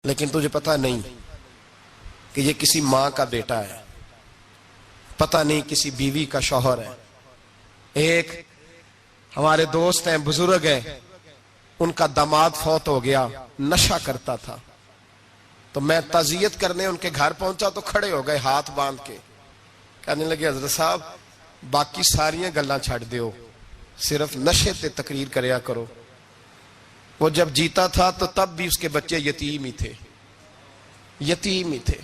لیکن تجھے پتہ نہیں کہ یہ کسی ماں کا بیٹا ہے، پتہ نہیں کسی بیوی کا شوہر ہے۔ ایک ہمارے دوست ہیں، بزرگ ہیں، ان کا داماد فوت ہو گیا، نشہ کرتا تھا، تو میں تعزیت کرنے ان کے گھر پہنچا تو کھڑے ہو گئے ہاتھ باندھ کے، کہنے لگے حضرت صاحب باقی ساریاں گلاں چھڑ دیو، صرف نشے تے تقریر کریا کرو۔ وہ جب جیتا تھا تو تب بھی اس کے بچے یتیم ہی تھے، یتیم ہی تھے۔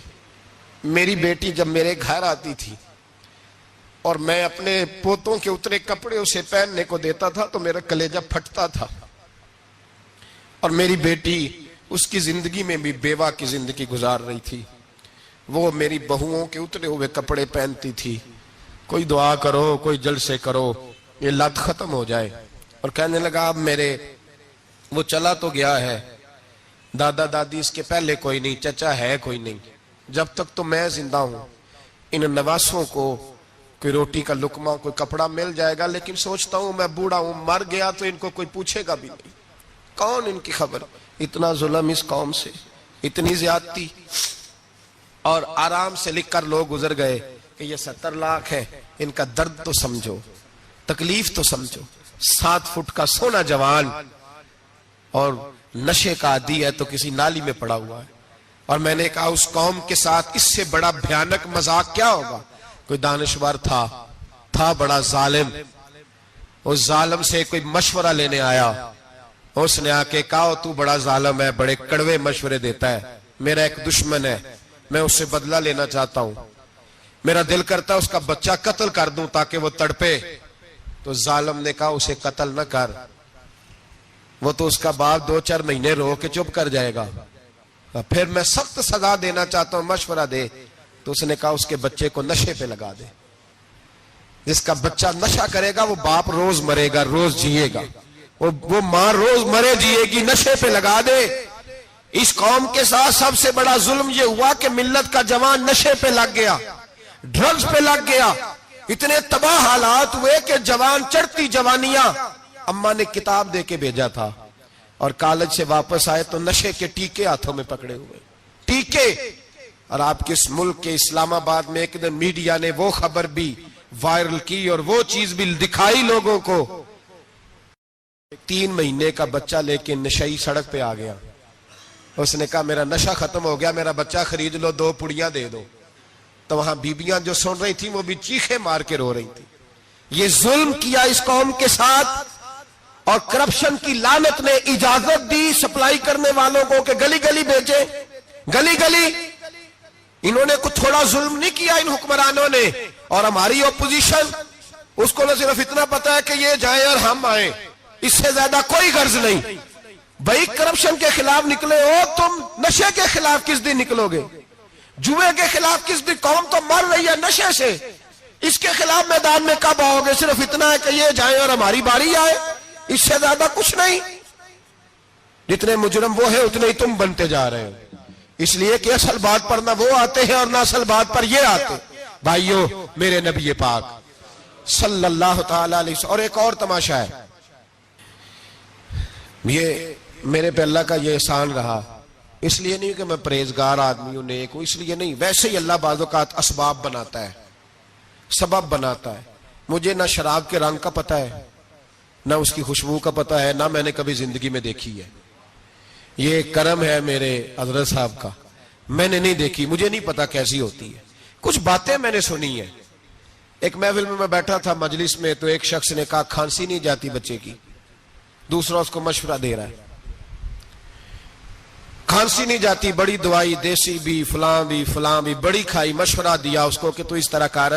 میری بیٹی جب میرے گھر آتی تھی اور میں اپنے پوتوں کے اترے کپڑے اسے پہننے کو دیتا تھا تو میرا کلیجہ پھٹتا تھا، اور میری بیٹی اس کی زندگی میں بھی بیوہ کی زندگی گزار رہی تھی، وہ میری بہوؤں کے اترے ہوئے کپڑے پہنتی تھی۔ کوئی دعا کرو، کوئی جلسے کرو، یہ لت ختم ہو جائے۔ اور کہنے لگا اب میرے وہ چلا تو گیا ہے، دادا دادی اس کے پہلے کوئی نہیں، چچا ہے کوئی نہیں، جب تک تو میں زندہ ہوں ان نواسوں کو کوئی روٹی کا لقمہ، کوئی کپڑا مل جائے گا، لیکن سوچتا ہوں میں بوڑھا ہوں، مر گیا تو ان کو کوئی پوچھے گا بھی نہیں، کون ان کی خبر۔ اتنا ظلم اس قوم سے، اتنی زیادتی، اور آرام سے لکھ کر لوگ گزر گئے کہ یہ 70 لاکھ ہے، ان کا درد تو سمجھو، تکلیف تو سمجھو۔ 7 فٹ کا سونا جوان اور نشے کا عادی ہے تو کسی نالی میں پڑا ہوا ہے۔ اور میں نے کہا اس قوم کے ساتھ اس سے بڑا بھیانک مذاق کیا ہوگا۔ کوئی دانشور تھا بڑا ظالم، اس ظالم سے کوئی مشورہ لینے آیا، اس نے آ کے کہا تو بڑا ظالم ہے، بڑے کڑوے مشورے دیتا ہے، میرا ایک دشمن ہے، میں اس سے بدلہ لینا چاہتا ہوں، میرا دل کرتا ہے اس کا بچہ قتل کر دوں تاکہ وہ تڑپے۔ تو ظالم نے کہا اسے قتل نہ کر، وہ تو اس کا باپ 2-4 مہینے رو کے چپ کر جائے گا، پھر میں سخت سزا دینا چاہتا ہوں، مشورہ دے۔ تو اس نے کہا اس کے بچے کو نشے پہ لگا دے، جس کا بچہ نشہ کرے گا وہ باپ روز مرے گا، روز جیے گا، وہ ماں روز مرے جیے گی، نشے پہ لگا دے۔ اس قوم کے ساتھ سب سے بڑا ظلم یہ ہوا کہ ملت کا جوان نشے پہ لگ گیا، ڈرگز پہ لگ گیا، اتنے تباہ حالات ہوئے کہ جوان چڑھتی جوانیاں، اماں نے کتاب دے کے بھیجا تھا، اور کالج سے واپس آئے تو نشے کے ٹیکے ہاتھوں میں پکڑے ہوئے، ٹیکے۔ اور آپ کے اس ملک کے اسلام آباد میں ایک دن میڈیا نے وہ خبر بھی وائرل کی اور وہ چیز بھی دکھائی لوگوں کو، 3 مہینے کا بچہ لے کے نشئی سڑک پہ آ گیا، اس نے کہا میرا نشہ ختم ہو گیا، میرا بچہ خرید لو، 2 پڑیاں دے دو۔ تو وہاں بیبیاں جو سن رہی تھیں وہ بھی چیخے مار کے رو رہی تھیں۔ یہ ظلم کیا اس قوم کے ساتھ، اور کرپشن کی لعنت نے اجازت دی سپلائی کرنے والوں کو کہ گلی گلی بیچے، گلی گلی۔ انہوں نے کچھ تھوڑا ظلم نہیں کیا ان حکمرانوں نے، اور ہماری اپوزیشن اس کو نہ صرف اتنا پتا ہے کہ یہ جائیں اور ہم آئیں، اس سے زیادہ کوئی غرض نہیں۔ بھائی کرپشن کے خلاف نکلے ہو تم، نشے کے خلاف کس دن نکلو گے؟ جوئے کے خلاف کس دن؟ قوم تو مر رہی ہے نشے سے، اس کے خلاف میدان میں کب آؤ گے؟ صرف اتنا ہے کہ یہ جائیں اور ہماری باری آئے، اس سے زیادہ کچھ نہیں۔ جتنے مجرم وہ ہیں اتنے ہی تم بنتے جا رہے ہو، اس لیے کہ اصل بات پر نہ وہ آتے ہیں اور نہ اصل بات پر یہ آتے۔ بھائیو، میرے نبی پاک صلی اللہ تعالی علیہ وسلم، اور ایک اور تماشا ہے، یہ میرے پہ اللہ کا یہ احسان رہا، اس لیے نہیں کہ میں پرہیزگار آدمی ہوں، نیک ہوں، اس لیے نہیں، ویسے ہی اللہ بعض اوقات اسباب بناتا ہے، سبب بناتا ہے۔ مجھے نہ شراب کے رنگ کا پتہ ہے، نہ اس کی خوشبو کا پتہ ہے، نہ میں نے کبھی زندگی میں دیکھی ہے، یہ کرم ہے میرے حضرت صاحب کا، میں نے نہیں دیکھی، مجھے نہیں پتا کیسی ہوتی ہے، کچھ باتیں میں نے سنی ہیں۔ ایک محفل میں بیٹھا تھا مجلس میں، تو ایک شخص نے کہا کھانسی نہیں جاتی بچے کی، دوسرا اس کو مشورہ دے رہا ہے، کھانسی نہیں جاتی، بڑی دوائی دیسی بھی فلاں بھی بڑی کھائی، مشورہ دیا اس کو کہ تو اس طرح کر،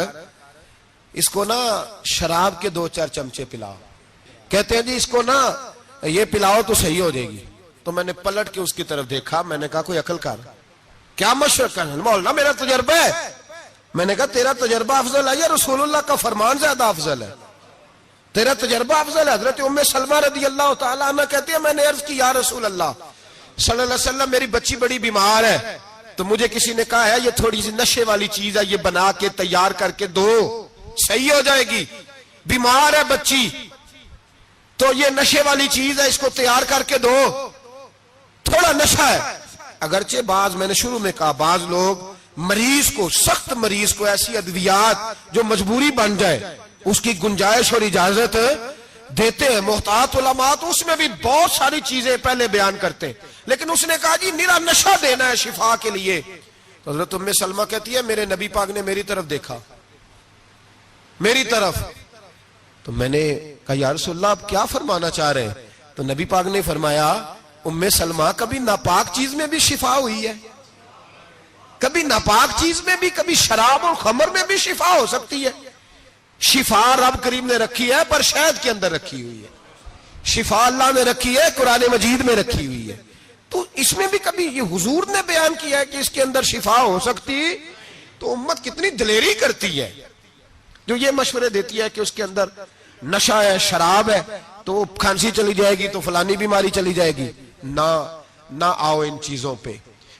اس کو نا شراب کے 2-4 چمچے پلاؤ، کہتے ہیں جی اس کو نا یہ پلاؤ تو صحیح ہو جائے گی۔ تو میں نے پلٹ کے اس کی طرف دیکھا، میں نے کہا کوئی عقل کر، کیا مشورہ کرنا؟ مولانا میرا تجربہ ہے۔ میں نے کہا تیرا تجربہ افضل ہے یا رسول اللہ کا فرمان زیادہ افضل ہے؟ تیرا تجربہ افضل ہے۔ حضرت ام سلمہ رضی اللہ تعالیٰ عنہ کہتی ہے میں نے عرض کی یا رسول اللہ صلی اللہ علیہ وسلم میری بچی بڑی بیمار ہے، تو مجھے کسی نے کہا ہے یہ تھوڑی سی نشے والی چیز ہے، یہ بنا کے تیار کر کے دو، صحیح ہو جائے گی، بیمار ہے بچی تو یہ نشے والی چیز ہے، اس کو تیار کر کے دو، تھوڑا نشہ ہے۔ اگرچہ بعض میں نے شروع میں کہا بعض لوگ مریض کو, سخت مریض کو ایسی ادویات جو مجبوری بن جائے اس کی گنجائش اور اجازت دیتے ہیں. محتاط علماء تو اس میں بھی بہت ساری چیزیں پہلے بیان کرتے ہیں, لیکن اس نے کہا جی نرا نشہ دینا ہے شفا کے لیے. تو حضرت ام سلمہ کہتی ہے میرے نبی پاک نے میری طرف دیکھا, میری طرف, تو میں نے کہا یا رسول اللہ آپ کیا فرمانا چاہ رہے ہیں؟ تو نبی پاک نے فرمایا ام سلمہ کبھی ناپاک چیز میں بھی شفا ہوئی ہے, کبھی ناپاک چیز میں بھی, کبھی شراب اور خمر میں بھی شفا ہو سکتی ہے. شفا رب کریم نے رکھی ہے پر شہد کے اندر رکھی ہوئی ہے, شفا اللہ نے رکھی ہے قرآن مجید میں رکھی ہوئی ہے. تو اس میں بھی کبھی یہ حضور نے بیان کیا ہے کہ اس کے اندر شفا ہو سکتی, تو امت کتنی دلیری کرتی ہے جو یہ مشورے دیتی ہے کہ اس کے اندر نشہ ہے, شراب ہے, تو کھانسی چلی جائے گی تو فلانی بیماری چلی جائے گی. نہ آؤ ان چیزوں پہ,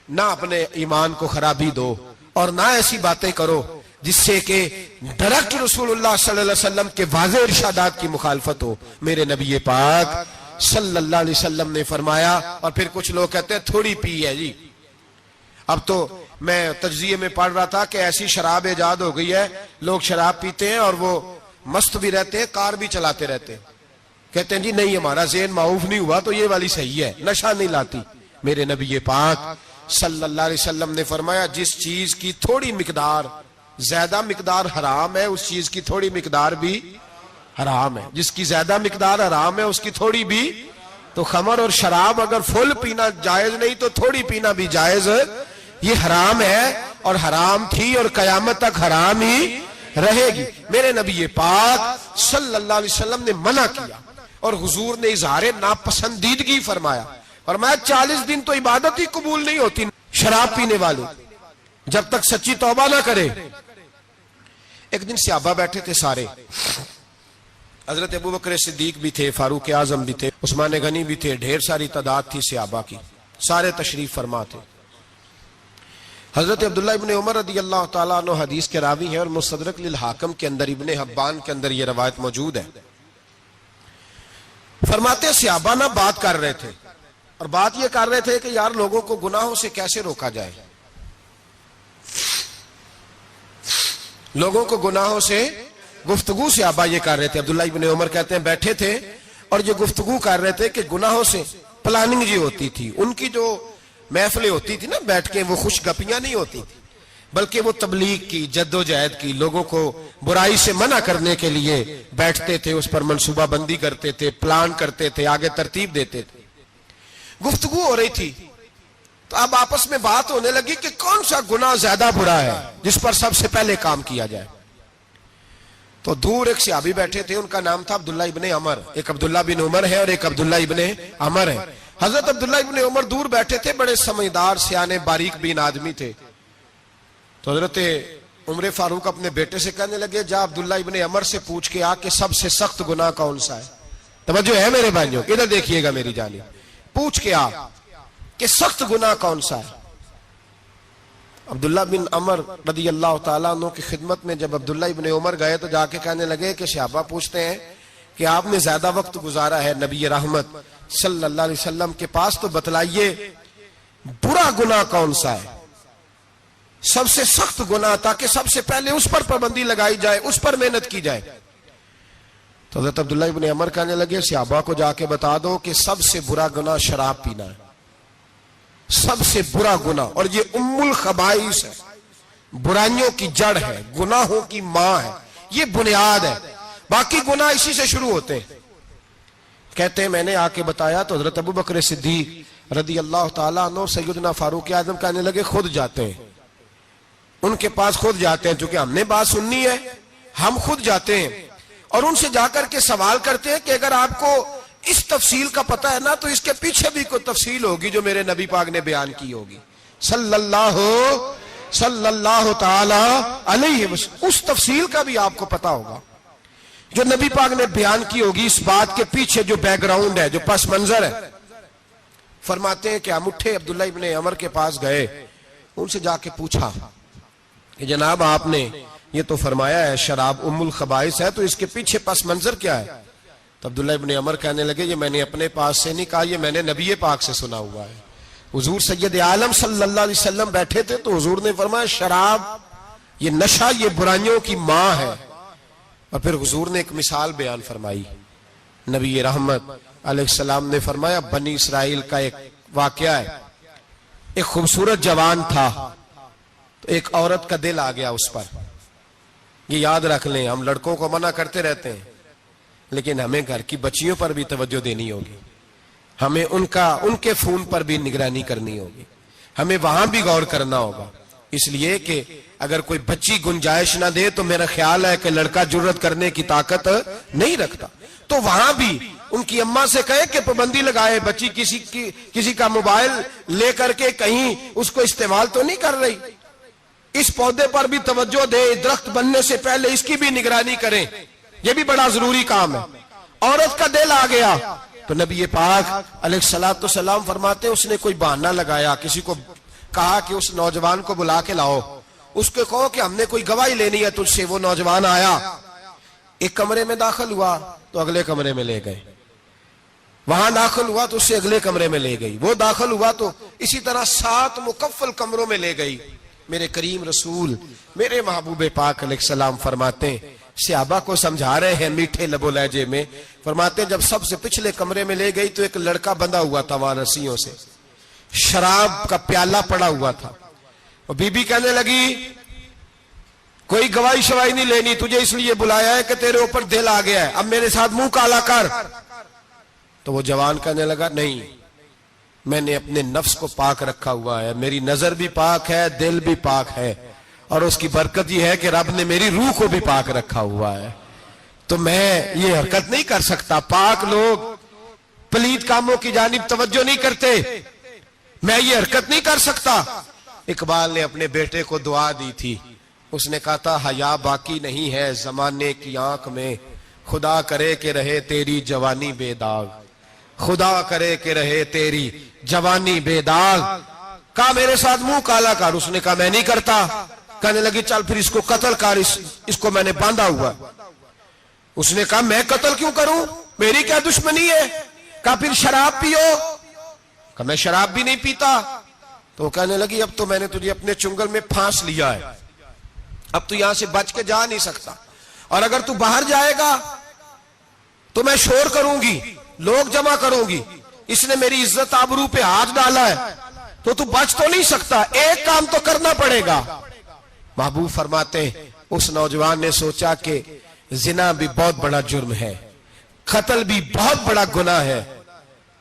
نہ اپنے ایمان کو خرابی دو, اور نہ ایسی باتیں کرو جس سے کہ ڈائریکٹ رسول اللہ صلی اللہ علیہ وسلم کے واضح ارشادات کی مخالفت ہو. میرے نبی پاک صلی اللہ علیہ وسلم نے فرمایا, اور پھر کچھ لوگ کہتے ہیں تھوڑی پی ہے جی. اب تو میں تجزیے میں پڑھ رہا تھا کہ ایسی شراب ایجاد ہو گئی ہے, لوگ شراب پیتے ہیں اور وہ مست بھی رہتے ہیں, کار بھی چلاتے رہتے ہیں, کہتے ہیں جی نہیں ہمارا ذہن معاف نہیں ہوا تو یہ والی صحیح ہے, نشہ نہیں لاتی. میرے نبی پاک صلی اللہ علیہ وسلم نے فرمایا جس چیز کی تھوڑی مقدار, زیادہ مقدار حرام ہے اس چیز کی تھوڑی مقدار بھی حرام ہے, جس کی زیادہ مقدار حرام ہے اس کی تھوڑی بھی. تو خمر اور شراب اگر فل پینا جائز نہیں تو تھوڑی پینا بھی جائز, یہ حرام ہے اور حرام تھی اور قیامت تک حرام ہی رہے گی. میرے نبی پاک صلی اللہ علیہ وسلم نے منع کیا اور حضور نے اظہار ناپسندیدگی فرمایا, فرمایا 40 دن تو عبادت ہی قبول نہیں ہوتی شراب پینے والے جب تک سچی توبہ نہ کرے. ایک دن صحابہ بیٹھے تھے سارے, حضرت ابو بکر صدیق بھی تھے, فاروق اعظم بھی تھے, عثمان غنی بھی تھے, ڈھیر ساری تعداد تھی صحابہ کی, سارے تشریف فرما تھے. حضرت عبداللہ ابن عمر رضی اللہ تعالیٰ عنہ حدیث کے راوی ہیں اور مستدرک للحاکم کے اندر, ابن حبان کے اندر یہ روایت موجود ہے. فرماتے صحابہ نہ بات کر رہے تھے, اور بات یہ کر رہے تھے کہ یار لوگوں کو گناہوں سے کیسے روکا جائے, لوگوں کو گناہوں سے گفتگو صحابہ یہ کر رہے تھے. عبداللہ ابن عمر کہتے ہیں بیٹھے تھے اور جو گفتگو کر رہے تھے کہ گناہوں سے پلاننگ جی ہوتی تھی, ان کی جو محفلیں ہوتی تھی نا بیٹھ کے, وہ خوش گپیاں نہیں ہوتی تھی بلکہ وہ تبلیغ کی, جد و جہد کی, لوگوں کو برائی سے منع کرنے کے لیے بیٹھتے تھے, اس پر منصوبہ بندی کرتے تھے, پلان کرتے تھے, آگے ترتیب دیتے تھے. گفتگو ہو رہی تھی تو اب آپس میں بات ہونے لگی کہ کون سا گناہ زیادہ برا ہے جس پر سب سے پہلے کام کیا جائے. تو دور ایک صحابی بیٹھے تھے, ان کا نام تھا عبداللہ ابن عمر. ایک عبداللہ بن عمر ہے اور ایک عبداللہ ابن عمر ہے. حضرت عبداللہ ابن عمر دور بیٹھے تھے, بڑے سمجھدار سیانے باریک بین آدمی تھے. تو حضرت عمر فاروق اپنے بیٹے سے کہنے لگے جا عبداللہ ابن عمر سے پوچھ کے آ کہ سب سے سخت گناہ کون سا ہے. توجہ ہے میرے بھائیوں, ادھر دیکھیے گا میری جانب, پوچھ کے آ کہ سخت گناہ کون سا ہے. عبداللہ بن عمر رضی اللہ تعالیٰ عنہ کی خدمت میں جب عبداللہ ابن عمر گئے تو جا کے کہنے لگے کہ صحابہ پوچھتے ہیں کہ آپ نے زیادہ وقت گزارا ہے نبی رحمت صلی اللہ علیہ وسلم کے پاس, تو بتلائیے برا گناہ کون سا ہے, سب سے سخت گناہ, تاکہ سب سے پہلے اس پر پابندی لگائی جائے, اس پر محنت کی جائے. تو حضرت عبداللہ ابن عمر کہنے لگے صحابہ کو جا کے بتا دو کہ سب سے برا گناہ شراب پینا ہے, سب سے برا گناہ, اور یہ ام الخبائث ہے, برائیوں کی جڑ ہے, گناہوں کی ماں ہے, یہ بنیاد ہے, باقی گناہ اسی سے شروع ہوتے ہیں. کہتے ہیں میں نے آ کے بتایا تو حضرت ابو بکر صدیق رضی اللہ تعالیٰ عنہ سیدنا فاروق اعظم کہنے لگے خود جاتے ہیں, ان کے پاس خود جاتے ہیں, چونکہ ہم نے بات سننی ہے ہم خود جاتے ہیں اور ان سے جا کر کے سوال کرتے ہیں کہ اگر آپ کو اس تفصیل کا پتہ ہے نا تو اس کے پیچھے بھی کوئی تفصیل ہوگی جو میرے نبی پاک نے بیان کی ہوگی صلی اللہ تعالی علیہ وسلم, اس تفصیل کا بھی آپ کو پتہ ہوگا جو نبی پاک نے بیان کی ہوگی, اس بات کے پیچھے جو بیک گراؤنڈ ہے, جو پس منظر ہے. فرماتے ہیں کہ ہم اٹھے, عبداللہ ابن عمر کے پاس گئے, ان سے جا کے پوچھا کہ جناب آپ نے یہ تو فرمایا ہے شراب ام الخبائث ہے, تو اس کے پیچھے پس منظر کیا ہے؟ تو عبداللہ ابن عمر کہنے لگے یہ میں نے اپنے پاس سے نہیں کہا, یہ میں نے نبی پاک سے سنا ہوا ہے حضور سید عالم صلی اللہ علیہ وسلم بیٹھے تھے تو حضور نے فرمایا شراب یہ نشہ یہ برائیوں کی ماں ہے. اور پھر حضور نے ایک مثال بیان فرمائی. نبی رحمت علیہ السلام نے فرمایا بنی اسرائیل کا ایک واقعہ ہے. ایک خوبصورت جوان تھا تو ایک عورت کا دل آ گیا اس پر. یہ یاد رکھ لیں, ہم لڑکوں کو منع کرتے رہتے ہیں لیکن ہمیں گھر کی بچیوں پر بھی توجہ دینی ہوگی, ہمیں ان کے فون پر بھی نگرانی کرنی ہوگی, ہمیں وہاں بھی غور کرنا ہوگا. اس لیے کہ اگر کوئی بچی گنجائش نہ دے تو میرا خیال ہے کہ لڑکا جرت کرنے کی طاقت نہیں رکھتا. تو وہاں بھی ان کی اماں سے کہے کہ پابندی لگائے, بچی کسی کا موبائل لے کر کے کہیں اس کو استعمال تو نہیں کر رہی, اس پودے پر بھی توجہ دے, درخت بننے سے پہلے اس کی بھی نگرانی کریں, یہ بھی بڑا ضروری کام ہے. عورت کا دل آ گیا تو نبی پاک علیہ الصلوۃ والسلام فرماتے اس نے کوئی بہانہ لگایا, کسی کو کہا کہ اس نوجوان کو بلا کے لاؤ, اس کو کہو کہ ہم نے کوئی گواہی لینی ہے تجھ سے. وہ نوجوان آیا, ایک کمرے میں داخل ہوا تو اگلے کمرے میں لے گئے, وہاں داخل ہوا تو اس سے اگلے کمرے میں لے گئی, وہ داخل ہوا تو اسی طرح 7 مکفل کمروں میں لے گئی. میرے کریم رسول میرے محبوب پاک علیہ السلام فرماتے ہیں, صحابہ کو سمجھا رہے ہیں میٹھے لب و لہجے میں, فرماتے ہیں جب سب سے پچھلے کمرے میں لے گئی تو ایک لڑکا بندھا ہوا تھا وہاں رسیوں سے, شراب کا پیالہ پڑا ہوا تھا. اور بی بی کہنے لگی کوئی گواہی شواہی نہیں لینی, تجھے اس لیے بلایا ہے کہ تیرے اوپر دل آ گیا ہے, اب میرے ساتھ منہ کالا کر. تو وہ جوان کہنے لگا نہیں, میں نے اپنے نفس کو پاک رکھا ہوا ہے, میری نظر بھی پاک ہے, دل بھی پاک ہے, اور اس کی برکت یہ ہے کہ رب نے میری روح کو بھی پاک رکھا ہوا ہے, تو میں یہ حرکت نہیں کر سکتا. پاک لوگ پلید کاموں کی جانب توجہ نہیں کرتے, میں یہ حرکت نہیں کر سکتا. اقبال نے اپنے بیٹے کو دعا دی تھی, اس نے کہا تھا حیا باقی نہیں ہے زمانے کی آنکھ میں, خدا کرے کہ رہے تیری جوانی بے داغ, خدا کرے کہ رہے تیری جوانی بے داغ. کہا میرے ساتھ منہ کالا کر, اس نے کہا میں نہیں کرتا. کہنے لگی چل پھر اس کو قتل کر, اس کو میں نے باندھا ہوا. اس نے کہا میں قتل کیوں کروں, میری کیا دشمنی ہے. کہا پھر شراب پیو, کہا میں شراب بھی نہیں پیتا. تو وہ کہنے لگی اب تو میں نے تجھے اپنے چنگل میں پھانس لیا ہے, اب تو یہاں سے بچ کے جا نہیں سکتا, اور اگر تو باہر جائے گا تو میں شور کروں گی, لوگ جمع کروں گی, اس نے میری عزت آبرو پہ ہاتھ ڈالا ہے, تو بچ تو نہیں سکتا, ایک کام تو کرنا پڑے گا. محبوب فرماتے ہیں اس نوجوان نے سوچا کہ زنا بھی بہت بڑا جرم ہے, قتل بھی بہت بڑا گناہ ہے,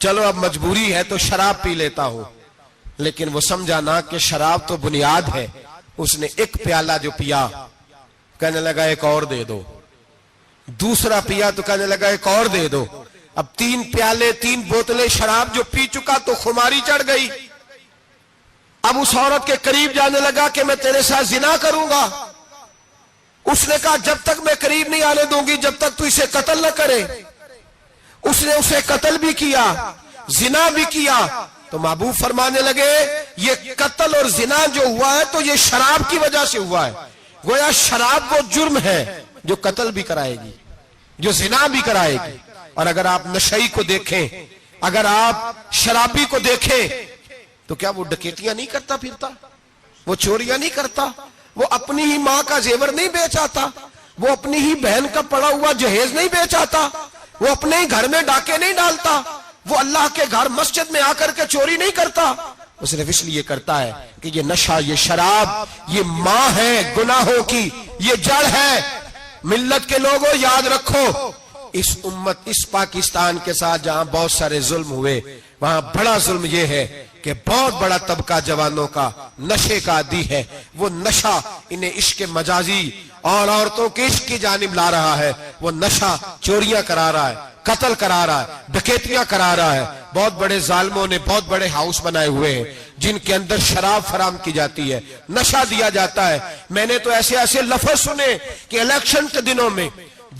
چلو اب مجبوری ہے تو شراب پی لیتا ہوں. لیکن وہ سمجھا نہ کہ شراب تو بنیاد ہے. اس نے ایک پیالہ جو پیا, کہنے لگا ایک اور دے دو, دوسرا پیا تو کہنے لگا ایک اور دے دو. اب 3 پیالے 3 بوتلیں شراب جو پی چکا تو خماری چڑھ گئی. اب اس عورت کے قریب جانے لگا کہ میں تیرے ساتھ زنا کروں گا. اس نے کہا جب تک میں قریب نہیں آنے دوں گی جب تک تو اسے قتل نہ کرے. اس نے اسے قتل بھی کیا, زنا بھی کیا. تو محبوب فرمانے لگے یہ قتل اور زنا جو ہوا ہے تو یہ شراب کی وجہ سے ہوا ہے. گویا شراب وہ جرم ہے جو قتل بھی کرائے گی, جو زنا بھی کرائے گی. اور اگر آپ نشئی کو دیکھیں, اگر آپ شرابی کو دیکھیں تو کیا وہ ڈکیتیاں نہیں کرتا پھرتا, وہ چوریاں نہیں کرتا, وہ اپنی ہی ماں کا زیور نہیں بیچ آتا, وہ اپنی ہی بہن کا پڑا ہوا جہیز نہیں بیچ آتا, وہ اپنے ہی گھر میں ڈاکے نہیں ڈالتا, وہ اللہ کے گھر مسجد میں آ کر کے چوری نہیں کرتا. وہ صرف اس لیے کرتا ہے کہ یہ نشہ, یہ شراب, یہ ماں ہے گناہوں کی, یہ جڑ ہے. ملت کے لوگوں یاد رکھو, اس امت اس پاکستان کے ساتھ جہاں بہت سارے ظلم ہوئے وہاں بڑا ظلم یہ ہے کہ بہت بڑا طبقہ جوانوں کا نشے کا عادی ہے. وہ نشہ انہیں عشق مجازی اور عورتوں کے عشق کی جانب لا رہا ہے. وہ نشہ چوریاں کرا رہا ہے, قتل کرا رہا ہے, ڈکیتیاں کرا رہا ہے. بہت بڑے ظالموں نے بہت بڑے ہاؤس بنائے ہوئے ہیں جن کے اندر شراب فراہم کی جاتی ہے, نشہ دیا جاتا ہے. میں نے تو ایسے ایسے لفظ سنے کہ الیکشن کے دنوں میں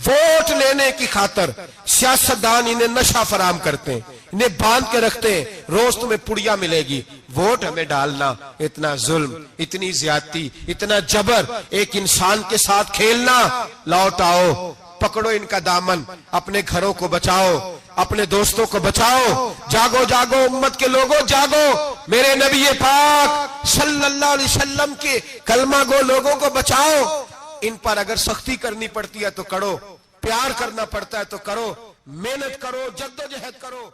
ووٹ لینے کی خاطر سیاستدان انہیں نشہ فراہم کرتے ہیں, انہیں باندھ کے رکھتے ہیں, روز تمہیں پڑیا ملے گی, ووٹ ہمیں ڈالنا. اتنا ظلم, اتنی زیادتی, اتنا جبر, ایک انسان کے ساتھ کھیلنا. لوٹ آؤ, پکڑو ان کا دامن, اپنے گھروں کو بچاؤ, اپنے دوستوں کو بچاؤ. جاگو جاگو امت کے لوگوں جاگو. میرے نبی پاک صلی اللہ علیہ وسلم کے کلمہ گو لوگوں کو بچاؤ. ان پر اگر سختی کرنی پڑتی ہے تو کرو, پیار کرنا پڑتا ہے تو کرو, محنت کرو, جدوجہد کرو.